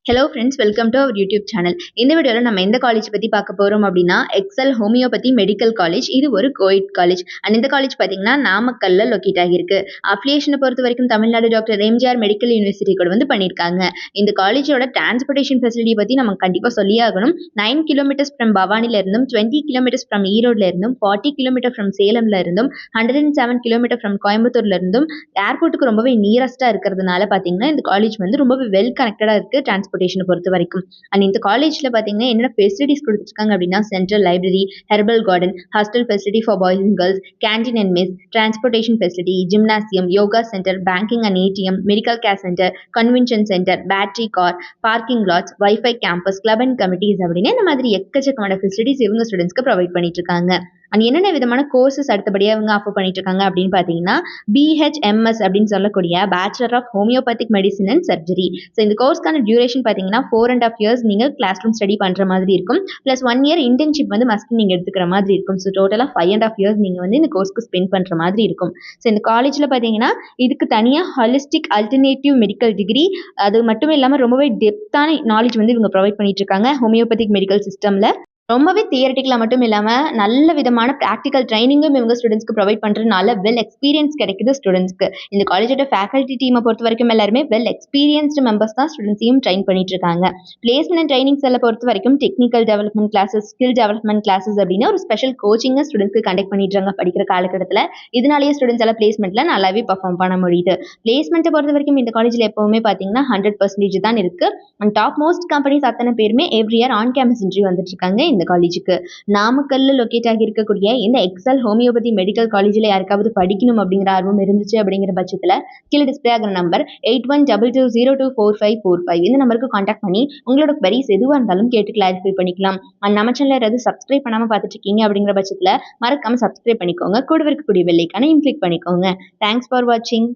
Hello friends, welcome to our YouTube channel. இந்த வீடியோவில் நம்ம எந்த காலேஜ் பற்றி பார்க்க போகிறோம் அப்படின்னா எக்ஸல் ஹோமியோபதி மெடிக்கல் காலேஜ். இது ஒரு கோயிட் காலேஜ். அண்ட் இந்த காலேஜ் பார்த்தீங்கன்னா நாமக்கல்ல லொக்கேட் ஆகியிருக்கு. அஃபிலியேஷனை பொறுத்த வரைக்கும் Tamil Nadu doctor MGR medical university கூட வந்து பண்ணியிருக்காங்க. இந்த காலேஜோட டிரான்ஸ்போர்ட்டேஷன் ஃபெசிலிட்டி பற்றி நம்ம கண்டிப்பாக சொல்லியே ஆகணும். 9 கிலோமீட்டர்ஸ் ஃப்ரம் பவானில இருந்தும், 20 கிலோமீட்டர்ஸ் ஃப்ரம் ஈரோட்ல இருந்தும், 40 கிலோமீட்டர் ஃப்ரம் சேலம்ல இருந்தும், 107 கிலோமீட்டர் ஃப்ரம் கோயம்புத்தூர்ல இருந்தும் ஏர்போர்ட்டுக்கு ரொம்பவே நியரஸ்ட்டாக இருக்கிறதுனால பார்த்தீங்கன்னா இந்த காலேஜ் வந்து ரொம்பவே வெல் கனெக்டடாக இருக்குது டிரான்ஸ்போர்ட்டேஷனை பொறுத்த வரைக்கும். அண்ட் இந்த காலேஜ்ல பார்த்தீங்கன்னா என்னென்ன ஃபெசிலிட்டிஸ் கொடுத்துருக்காங்க அப்படின்னா central library, herbal garden, hostel facility for boys and girls, canteen and mess, transportation facility, gymnasium, yoga centre, banking and ATM, medical care centre, convention centre, battery car, parking lots, wifi campus, club and committees அப்படின்னு இந்த மாதிரி எக்கச்சக்கமான facilities இவங்க ஸ்டூடெண்ட்ஸ்க்கு provide பண்ணிட்டு இருக்காங்க. And என்னென்ன விதமான கோர்சஸ் அடுத்தபடியாக இவங்க ஆஃபர் பண்ணிட்டு இருக்காங்க அப்படின்னு பார்த்தீங்கன்னா பிஹெச்எம்எஸ் அப்படின்னு சொல்லக்கூடிய bachelor of homeopathic medicine and surgery. So இந்த கோர்ஸ்க்கான டியூரேஷன் பார்த்தீங்கன்னா 4.5 years நீங்கள் கிளாஸ் ரூம் ஸ்டடி பண்ணுற மாதிரி இருக்கும். ப்ளஸ் 1 year இன்டர்ன்ஷிப் வந்து மஸ்ட் நீங்கள் எடுத்துக்கிற மாதிரி இருக்கும். ஸோ டோட்டலாக 5.5 years நீங்கள் வந்து இந்த கோர்ஸ்க்கு ஸ்பெண்ட் பண்ணுற மாதிரி இருக்கும். ஸோ இந்த காலேஜில் பார்த்தீங்கன்னா இதுக்கு தனியாக ஹாலிஸ்டிக் அல்டர்னேட்டிவ் மெடிக்கல் டிகிரி, அது மட்டும் இல்லாமல் ரொம்பவே டெப்த்தான நாலேஜ் வந்து இவங்க ப்ரொவைட் பண்ணிட்டு இருக்காங்க ஹோமியோபதிக் மெடிக்கல் சிஸ்டமில். ரொம்பவே தியரட்டிக்கலாக மட்டும் இல்லாமல் நல்ல விதமான ப்ராக்டிக்கல் ட்ரைனிங்கும் இவங்க ஸ்டூடெண்ட்ஸ்க்கு ப்ரொவைட் பண்ணுறதுனால வெல் எக்ஸ்பீரியன்ஸ் கிடைக்குது ஸ்டூடெண்ட்ஸ்க்கு. இந்த காலேஜோட ஃபேக்கல்ட்டி டீமை பொறுத்த வரைக்கும் எல்லாருமே வெல் எக்ஸ்பீரியன்ஸ்டு மெம்பர்ஸ் தான் ஸ்டூடெண்ட்ஸையும் ட்ரைன் பண்ணிட்டு இருக்காங்க. பிளேஸ்மெண்ட் அண்ட் ட்ரைனிங்ஸ் எல்லாம் பொறுத்த வரைக்கும் technical development classes, skill development classes அப்படின்னு ஒரு ஸ்பெஷல் கோச்சிங்கை ஸ்டூடெண்ட்ஸ்க்கு கண்டக்ட் பண்ணிட்டுருக்காங்க படிக்கிற காலகட்டத்தில். இதனாலேயே ஸ்டூடெண்ட்ஸ் எல்லாம் பிளேஸ்மெண்ட்டில் நல்லாவே பர்ஃபார்ம் பண்ண முடியுது. பிளேஸ்மெண்ட்டை பொறுத்த வரைக்கும் இந்த காலேஜில் எப்போவுமே பார்த்தீங்கன்னா 100% தான் இருக்குது. அண்ட் டாப் மோஸ்ட் கம்பெனிஸ் அத்தனை பேருமே every year on campus interview வந்துட்டு இருக்காங்க. இந்த காலேஜுக்கு நாமக்கல்ல லொக்கேட் ஆகி இருக்கக்கூடிய இந்த எக்ஸல் ஹோமியோபதி மெடிக்கல் காலேஜில் யாருக்காவது படிக்கணும் அப்படிங்கிற ஆர்வம் இருந்துச்சு அப்படிங்கிற பட்சத்தில் கீழே டிஸ்பிளே ஆகிற நம்பர் 8122024545 இந்த நம்பருக்கு கான்டாக்ட் பண்ணி உங்களோட queries எதுவாக இருந்தாலும் கேட்டு கிளாரிஃபை பண்ணிக்கலாம். அண்ட் நம்ம சேனல் யாராவது சப்ஸ்கிரைப் பண்ணாமல் பார்த்துட்டு இருக்கீங்க அப்படிங்கிற பட்சத்தில் மறக்காம சப்ஸ்கிரைப் பண்ணிக்கோங்க. கூட இருக்கக்கூடிய பெல் ஐகானையும் கிளிக் பண்ணிக்கோங்க. தேங்க்ஸ் ஃபார் வாட்சிங்.